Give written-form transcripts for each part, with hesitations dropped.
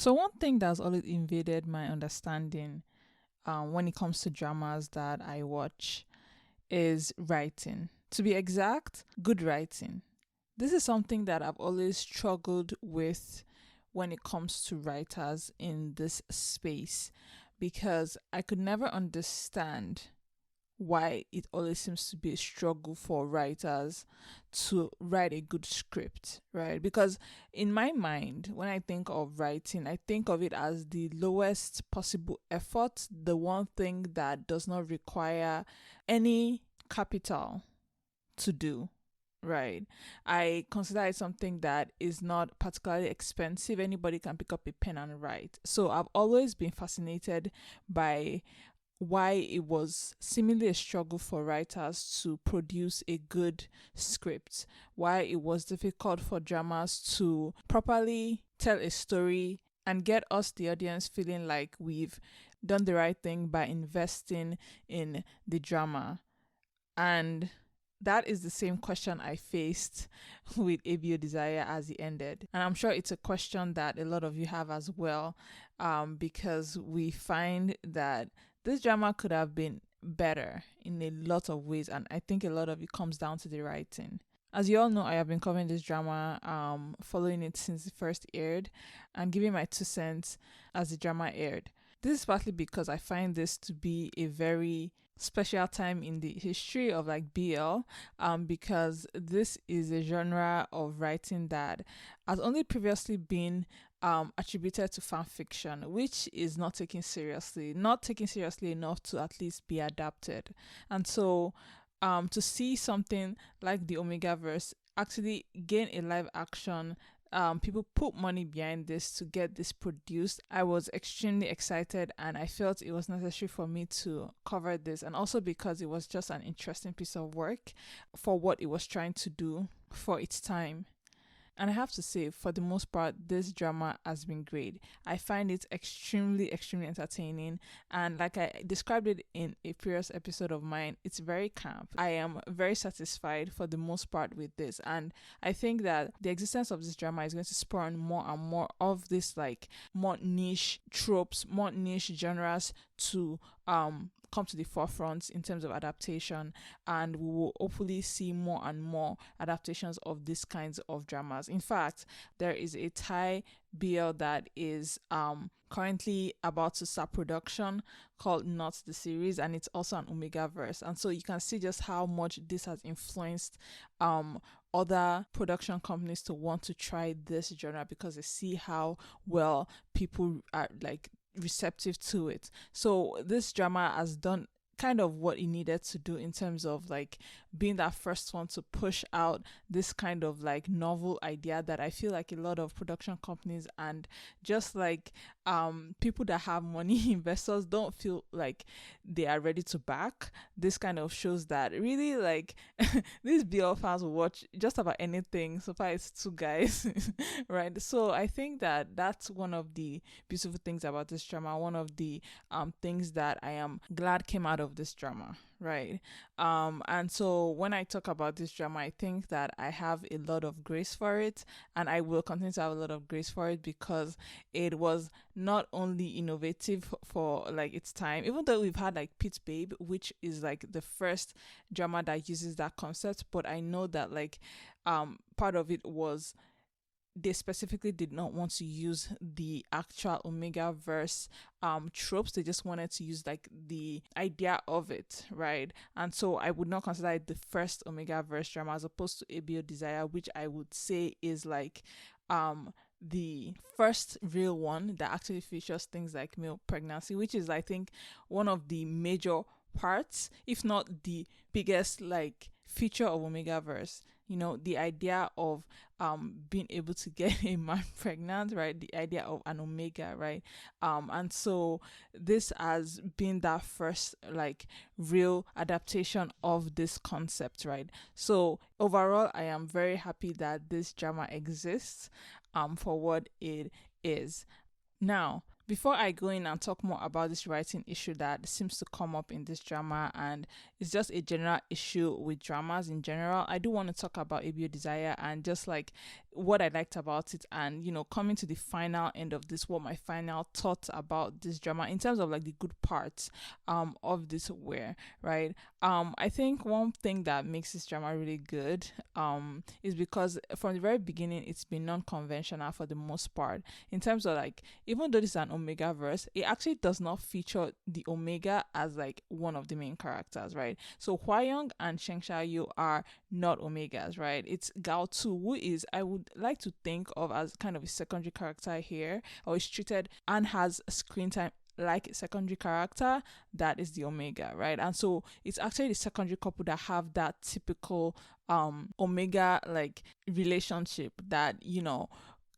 So one thing that's always invaded my understanding when it comes to dramas that I watch is writing. To be exact, good writing. This is something that I've always struggled with when it comes to writers in this space because I could never understand why it always seems to be a struggle for writers to write a good script, right? Because in my mind, when I think of writing, I think of it as the lowest possible effort, the one thing that does not require any capital to do. Right. I consider it something that is not particularly expensive. Anybody can pick up a pen and write. So I've always been fascinated by why it was seemingly a struggle for writers to produce a good script, why it was difficult for dramas to properly tell a story and get us, the audience, feeling like we've done the right thing by investing in the drama. And that is the same question I faced with ABO Desire as it ended. And I'm sure it's a question that a lot of you have as well, because we find that this drama could have been better in a lot of ways. And I think a lot of it comes down to the writing. As you all know, I have been covering this drama, following it since it first aired and giving my 2 cents as the drama aired. This is partly because I find this to be a very special time in the history of like BL, because this is a genre of writing that has only previously been attributed to fan fiction, which is not taken seriously enough to at least be adapted. And so to see something like the Omegaverse actually gain a live action, people put money behind this to get this produced, I was extremely excited and I felt it was necessary for me to cover this, and also because it was just an interesting piece of work for what it was trying to do for its time. And I have to say, for the most part, this drama has been great. I find it extremely, extremely entertaining. And like I described it in a previous episode of mine, it's very camp. I am very satisfied for the most part with this. And I think that the existence of this drama is going to spur on more and more of this, like, more niche tropes, more niche genres to come to the forefront in terms of adaptation, and we will hopefully see more and more adaptations of these kinds of dramas. In fact, there is a Thai BL that is currently about to start production called Not the Series, and it's also an Omegaverse, and so you can see just how much this has influenced other production companies to want to try this genre because they see how well people are like receptive to it. So this drama has done kind of what it needed to do in terms of like being that first one to push out this kind of like novel idea that I feel like a lot of production companies and just like people that have money, investors, don't feel like they are ready to back. This kind of shows that really like these BL fans will watch just about anything so far it's two guys right? So I think that that's one of the beautiful things about this drama, one of the things that I am glad came out of this drama, right? And so when I talk about this drama, I think that I have a lot of grace for it, and I will continue to have a lot of grace for it because it was not only innovative for like its time, even though we've had like Pit Babe, which is like the first drama that uses that concept, but I know that like part of it was they specifically did not want to use the actual Omegaverse tropes. They just wanted to use like the idea of it, right? And so I would not consider it the first Omegaverse drama as opposed to ABO Desire, which I would say is like the first real one that actually features things like male pregnancy, which is I think one of the major parts, if not the biggest like feature of Omegaverse. You know, the idea of being able to get a man pregnant, right? The idea of an omega, right? And so this has been that first like real adaptation of this concept, right? So overall, I am very happy that this drama exists for what it is. Now, Before I go in and talk more about this writing issue that seems to come up in this drama, and it's just a general issue with dramas in general, I do want to talk about ABO Desire and just like what I liked about it, and coming to the final end of this, what my final thoughts about this drama in terms of like the good parts of this were, right? I think one thing that makes this drama really good is because from the very beginning it's been non-conventional for the most part, in terms of like, even though this is an Omega verse, it actually does not feature the Omega as like one of the main characters, right? So Hwayoung and Sheng Xiaoyu are not Omegas, right? It's Gao Tu, who is, I would like to think of as kind of a secondary character here, or is treated and has screen time like a secondary character that is the Omega, right? And so it's actually the secondary couple that have that typical Omega like relationship that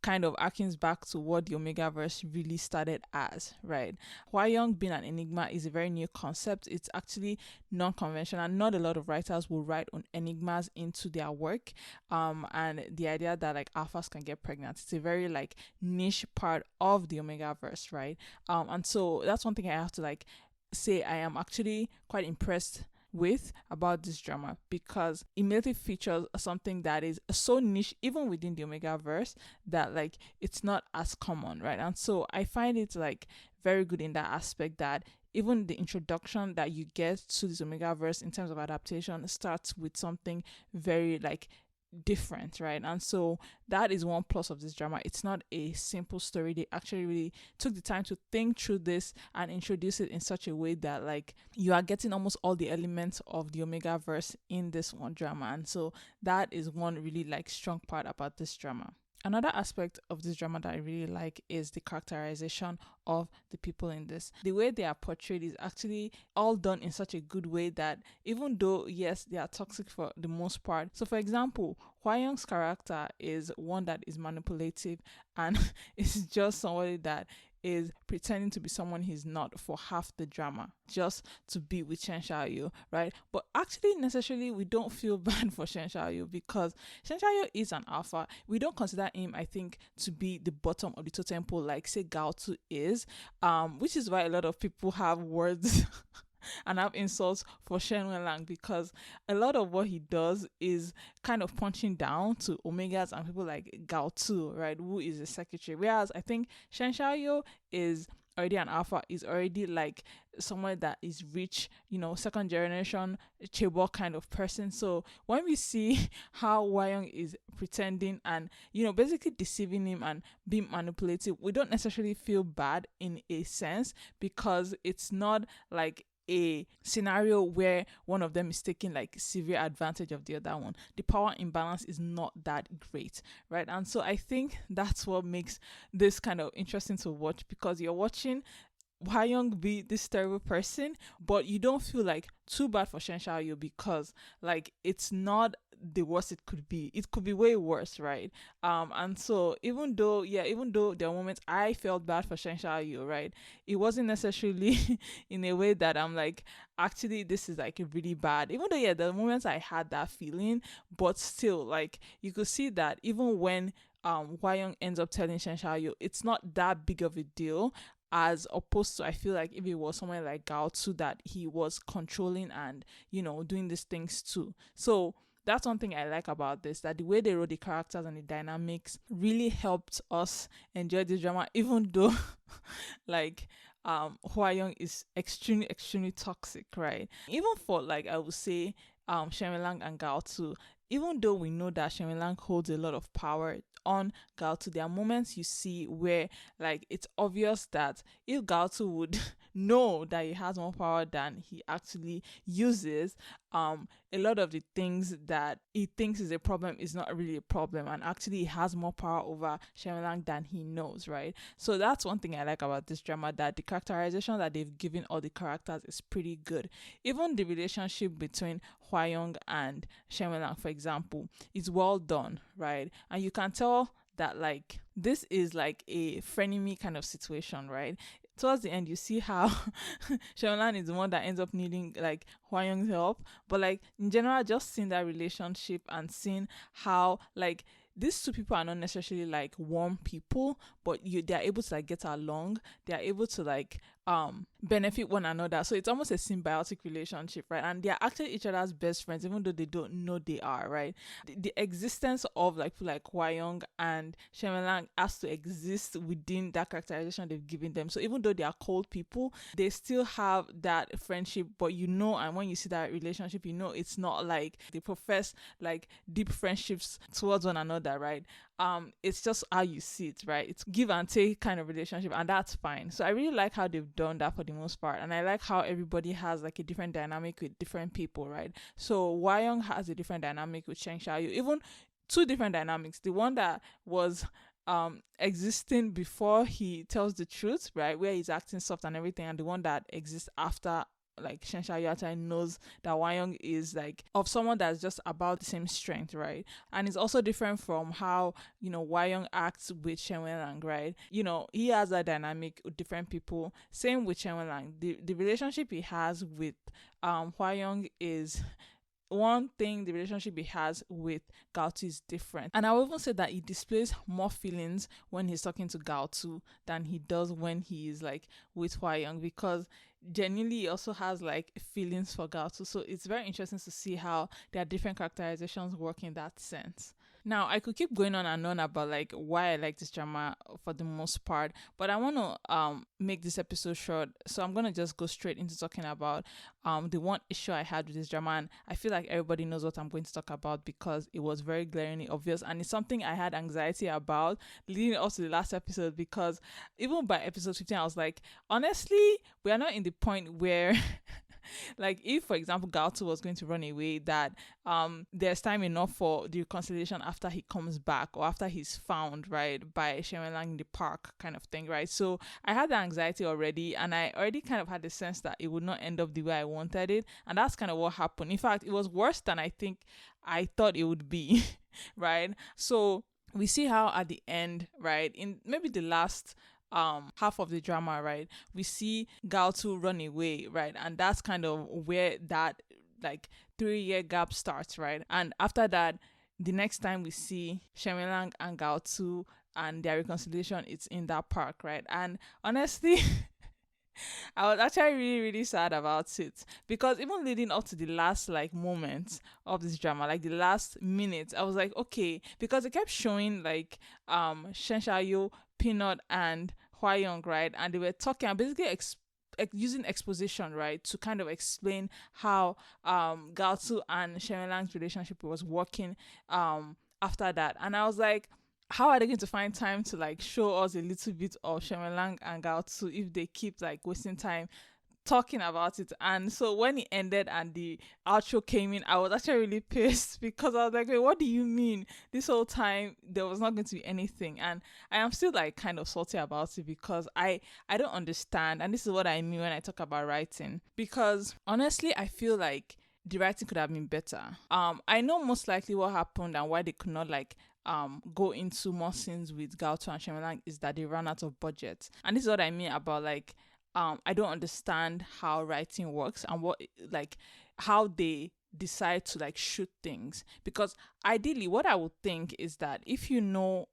kind of harkens back to what the Omegaverse really started as, right? Hwayoung being an enigma is a very new concept. It's actually non-conventional. Not a lot of writers will write on enigmas into their work. And the idea that like alphas can get pregnant, it's a very like niche part of the Omegaverse, right? And so that's one thing I have to like say I am actually quite impressed with about this drama, because immediately features something that is so niche even within the Omegaverse that like it's not as common, right? And so I find it like very good in that aspect, that even the introduction that you get to this Omegaverse in terms of adaptation starts with something very like different, right? And so that is one plus of this drama. It's not a simple story. They actually really took the time to think through this and introduce it in such a way that like you are getting almost all the elements of the Omegaverse in this one drama. And so that is one really like strong part about this drama. Another aspect of this drama that I really like is the characterization of the people in this. The way they are portrayed is actually all done in such a good way that even though, yes, they are toxic for the most part. So, for example, Hwayoung's character is one that is manipulative and is just somebody that is pretending to be someone he's not for half the drama, just to be with Shen Xiaoyu, right? But actually, necessarily, we don't feel bad for Shen Xiaoyu, because Shen Xiaoyu is an alpha. We don't consider him, I think, to be the bottom of the totem pole, like say Gao Tu is, which is why a lot of people have words and have insults for Shen Wenlang, because a lot of what he does is kind of punching down to Omegas and people like Gao Tu, right, who is a secretary. Whereas I think Shen Xiaoyu is already an alpha, is already like someone that is rich, second generation Chebo kind of person. So when we see how Hwayoung is pretending and basically deceiving him and being manipulative, we don't necessarily feel bad in a sense, because it's not like a scenario where one of them is taking like severe advantage of the other one. The power imbalance is not that great, right? And so I think that's what makes this kind of interesting to watch, because you're watching Hwayoung be this terrible person, but you don't feel like too bad for Shen Xiaoyu, because like it's not the worst it could be. It could be way worse, right? And so even though there were moments I felt bad for Shen Xiaoyu, right, it wasn't necessarily in a way that I'm like, actually this is like really bad. Even though the moments I had that feeling, but still like you could see that even when Hwayoung ends up telling Shen Xiaoyu, it's not that big of a deal, as opposed to, I feel like if it was someone like Gao Tu that he was controlling and doing these things too. So that's one thing I like about this, that the way they wrote the characters and the dynamics really helped us enjoy this drama, even though like Hwayoung is extremely toxic, right? Even for like, I would say Shen Lang and Gao Tu, even though we know that Shen Lang holds a lot of power on Gao Tu, there are moments you see where like it's obvious that if Gao Tu would know that he has more power than he actually uses, a lot of the things that he thinks is a problem is not really a problem, and actually he has more power over Shen Lang than he knows, right? So that's one thing I like about this drama, that the characterization that they've given all the characters is pretty good. Even the relationship between Hwayoung and Shen Lang, for example, is well done, right? And you can tell that like this is like a frenemy kind of situation, right? Towards the end, you see how Shen is the one that ends up needing like Hwayoung's help, but like in general, just seeing that relationship and seeing how like these two people are not necessarily like warm people, but they're able to like get along. They're able to like benefit one another. So it's almost a symbiotic relationship, right? And they're actually each other's best friends, even though they don't know they are, right? The existence of like people like Hwa Young and Shemilang has to exist within that characterization they've given them. So even though they are cold people, they still have that friendship, but and when you see that relationship, it's not like they profess like deep friendships towards one another, right? It's just how you see it, right? It's give and take kind of relationship, and that's fine. So I really like how they've done that for the most part, and I like how everybody has like a different dynamic with different people, right? So Hwa Young has a different dynamic with Sheng Xiaoyu, even two different dynamics. The one that was existing before he tells the truth, right, where he's acting soft and everything, and the one that exists after, like Shen Xiaoyu knows that Hwa Young is like of someone that's just about the same strength, right? And it's also different from how Hwa Young acts with Shen Wenlang, right? He has that dynamic with different people. Same with Shen Wenlang. The relationship he has with Hwa Young is one thing. The relationship he has with Gaotu is different, and I will even say that he displays more feelings when he's talking to Gaotu than he does when he is like with Hwa Young, because genuinely he also has like feelings for Gaotu. So it's very interesting to see how their different characterizations work in that sense. Now, I could keep going on and on about like why I like this drama for the most part, but I want to make this episode short, so I'm gonna just go straight into talking about the one issue I had with this drama, and I feel like everybody knows what I'm going to talk about because it was very glaringly obvious, and it's something I had anxiety about leading up to the last episode, because even by episode 15 I was like, honestly, we are not in the point where like if, for example, Gaotu was going to run away, that there's time enough for the reconciliation after he comes back or after he's found, right, by Shemelang in the park kind of thing, right? So I had the anxiety already, and I already kind of had the sense that it would not end up the way I wanted it, and that's kind of what happened. In fact, it was worse than I think I thought it would be right? So we see how at the end, right, in maybe the last half of the drama, right, we see Gaotu run away, right, and that's kind of where that like 3-year gap starts, right? And after that, the next time we see Shemilang and Gaotu and their reconciliation, it's in that park, right? And honestly I was actually really, really sad about it, because even leading up to the last like moment of this drama, like the last minute, I was like, okay, because they kept showing like Shen Xiaoyu, Peanut, and Hwa Young, right, and they were talking and basically using exposition, right, to kind of explain how Gaotu and Shemelang's relationship was working after that. And I was like, how are they going to find time to like show us a little bit of Shemelang and Gaotu if they keep like wasting time talking about it? And so when it ended and the outro came in, I was actually really pissed, because I was like, wait, what do you mean this whole time there was not going to be anything? And I am still like kind of salty about it, because I don't understand, and this is what I mean when I talk about writing, because honestly I feel like the writing could have been better. I know most likely what happened and why they could not like go into more scenes with Gaotu and Shemelang is that they ran out of budget. And this is what I mean about like I don't understand how writing works and what like how they decide to like shoot things, because ideally what I would think is that if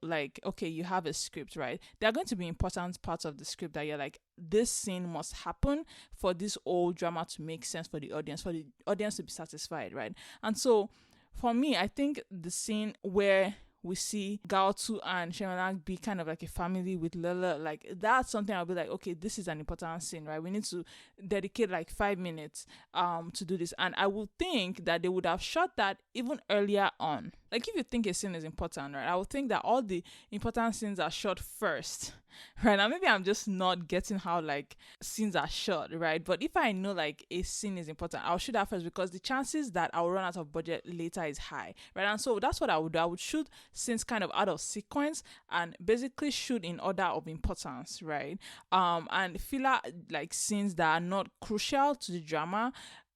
like, okay, you have a script, right, there are going to be important parts of the script that you're like, this scene must happen for this old drama to make sense for the audience to be satisfied, right? And so for me, I think the scene where we see Gaotu and Shemelang be kind of like a family with Lele, like that's something I'll be like, okay, this is an important scene, right? We need to dedicate like 5 minutes to do this. And I would think that they would have shot that even earlier on. Like if you think a scene is important, right, I would think that all the important scenes are shot first, right? Now maybe I'm just not getting how like scenes are shot, right? But if I know like a scene is important, I'll shoot that first, because the chances that I'll run out of budget later is high, right? And so that's what I would do. I would shoot scenes kind of out of sequence and basically shoot in order of importance, right? And filler like scenes that are not crucial to the drama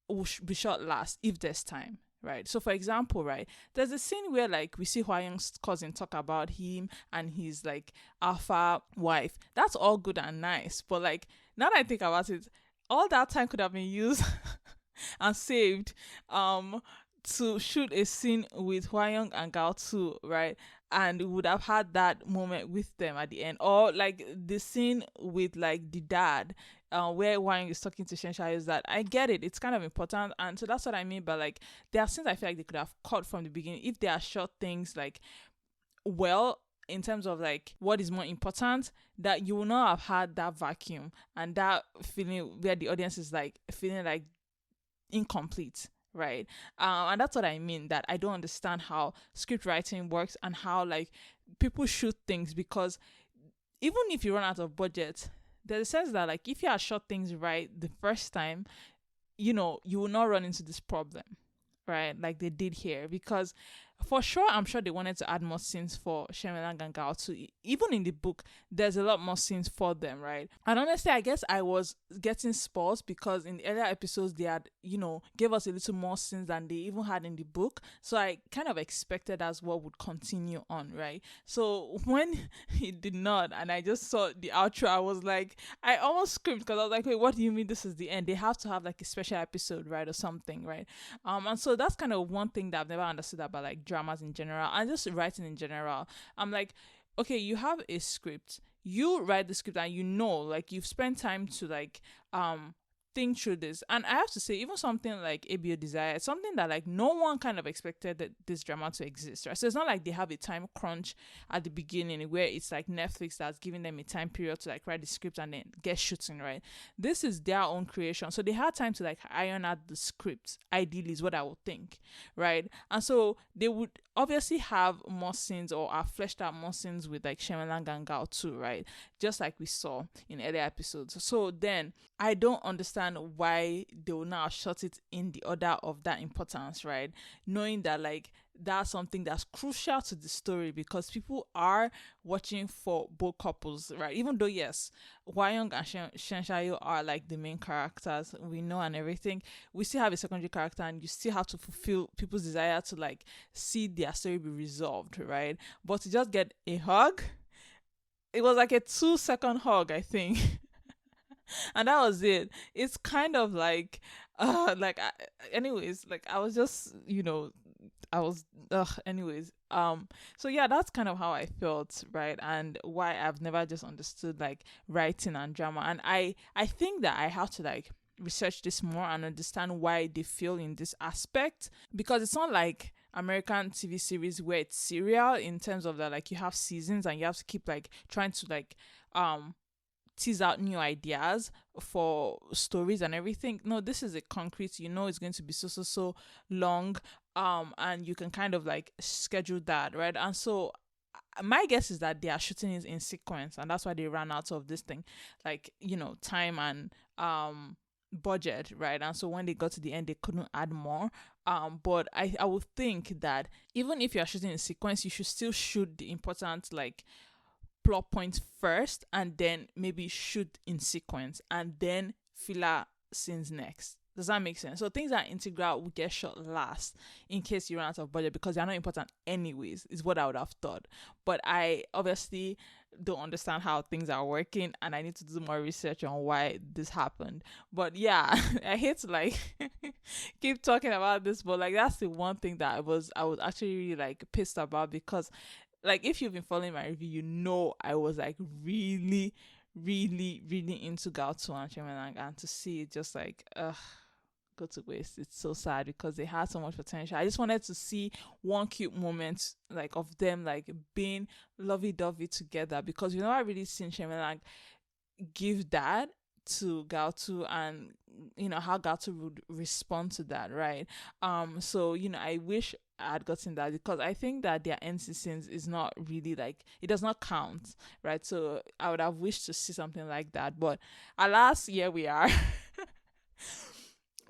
will be shot last if there's time. Right. So for example, right, there's a scene where like we see Hwa Young's cousin talk about him and his like alpha wife. That's all good and nice. But like now that I think about it, all that time could have been used and saved to shoot a scene with Hwa Young and Gaotu, right? and would have had that moment with them at the end, or like the scene with like the dad, where Wang is talking to Shensha, is that I get it, it's kind of important, and so that's what I mean. But like, there are scenes I feel like they could have cut from the beginning if they are short things like well, in terms of like what is more important, that you will not have had that vacuum and that feeling where the audience is like feeling like incomplete, right? And that's what I mean, that I don't understand how script writing works and how like people shoot things, because even if you run out of budget, there's a sense that like if you had shot things right the first time, you will not run into this problem, right? Like they did here, because for sure, I'm sure they wanted to add more scenes for Shyamalan and Gao too. Even in the book, there's a lot more scenes for them, right? And honestly, I guess I was getting spoiled because in the earlier episodes, they had, gave us a little more scenes than they even had in the book. So I kind of expected that's what would continue on, right? So when it did not, and I just saw the outro, I was like, I almost screamed, because I was like, wait, what do you mean this is the end? They have to have like a special episode, right? Or something, right? And so that's kind of one thing that I've never understood about like dramas in general and just writing in general. I'm like, okay, you have a script, you write the script, and like you've spent time to like think through this. And I have to say, even something like ABO Desire, it's something that like no one kind of expected that this drama to exist, right? So it's not like they have a time crunch at the beginning where it's like Netflix that's giving them a time period to like write the script and then get shooting, right? This is their own creation, so they had time to like iron out the script, ideally, is what I would think, right? And so they would obviously have more scenes, or are fleshed out more scenes with like Shyamalan and Gao too, right? Just like we saw in earlier episodes. So then I don't understand why they will now shut it in the order of that importance, right? Knowing that like that's something that's crucial to the story, because people are watching for both couples, right? Even though yes, Hwayong and Shen Shayo are like the main characters, we know, and everything, we still have a secondary character, and you still have to fulfill people's desire to like see their story be resolved, right? But to just get a hug, it was like a 2-second hug, I think. And that was it. It's kind of like anyways, like I was just I was anyways, so yeah, that's kind of how I felt, right? And why I've never just understood like writing and drama. And I think that I have to like research this more and understand why they feel in this aspect, because it's not like American TV series where it's serial in terms of that like you have seasons and you have to keep like trying to like tease out new ideas for stories and everything. No, this is a concrete, it's going to be so long, and you can kind of like schedule that, right? And so my guess is that they are shooting it in sequence, and that's why they ran out of this thing, like time and budget, right? And so when they got to the end, they couldn't add more. But I would think that even if you're shooting in sequence, you should still shoot the important like plot points first, and then maybe shoot in sequence, and then filler scenes next. Does that make sense? So things that are integral will get shot last in case you run out of budget, because they're not important anyways, is what I would have thought. But I obviously don't understand how things are working, and I need to do more research on why this happened. But yeah, I hate to like keep talking about this, but like that's the one thing that I was actually really like pissed about, because like if you've been following my review, I was like really into Gaotu and Chemelang, and to see it just like go to waste. It's so sad, because they had so much potential. I just wanted to see one cute moment like of them like being lovey-dovey together, because we've never really seen Chemelang give that to Gaotu, and how Gaotu would respond to that, right? So I wish I had gotten that, because I think that their NC scenes is not really like, it does not count, right? So I would have wished to see something like that, but alas, here we are.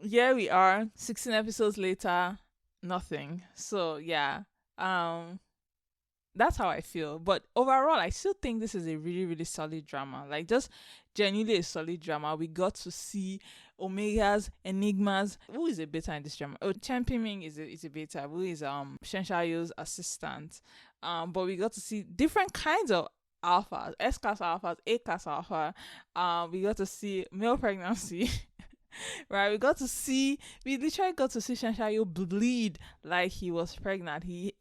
Here we are, 16 episodes later, nothing. So yeah, that's how I feel. But overall, I still think this is a really solid drama. Like just genuinely a solid drama. We got to see Omega's enigmas. Who is a beta in this drama? Oh, Chen Piming is a beta. Who is Shen Shao's assistant. But we got to see different kinds of alphas, S class alphas, A class alpha. We got to see male pregnancy. Right, we literally got to see Shanshayo bleed like he was pregnant. He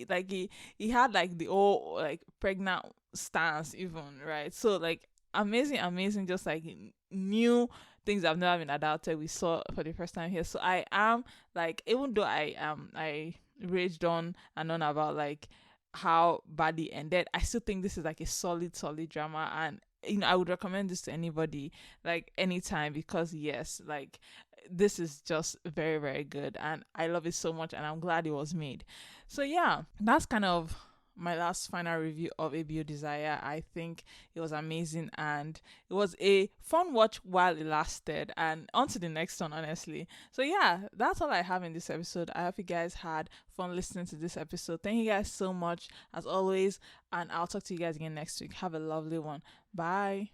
had like the whole like pregnant stance even, right? So like amazing, just like new things I've never been adulted. We saw for the first time here. So I am like, even though I raged on and on about like how badly ended, I still think this is like a solid drama, and I would recommend this to anybody like anytime, because yes, like this is just very good and I love it so much and I'm glad it was made. So yeah, that's kind of my last final review of ABO Desire. I think it was amazing and it was a fun watch while it lasted, and on to the next one, honestly. So yeah, that's all I have in this episode. I hope you guys had fun listening to this episode. Thank you guys so much as always, and I'll talk to you guys again next week. Have a lovely one. Bye.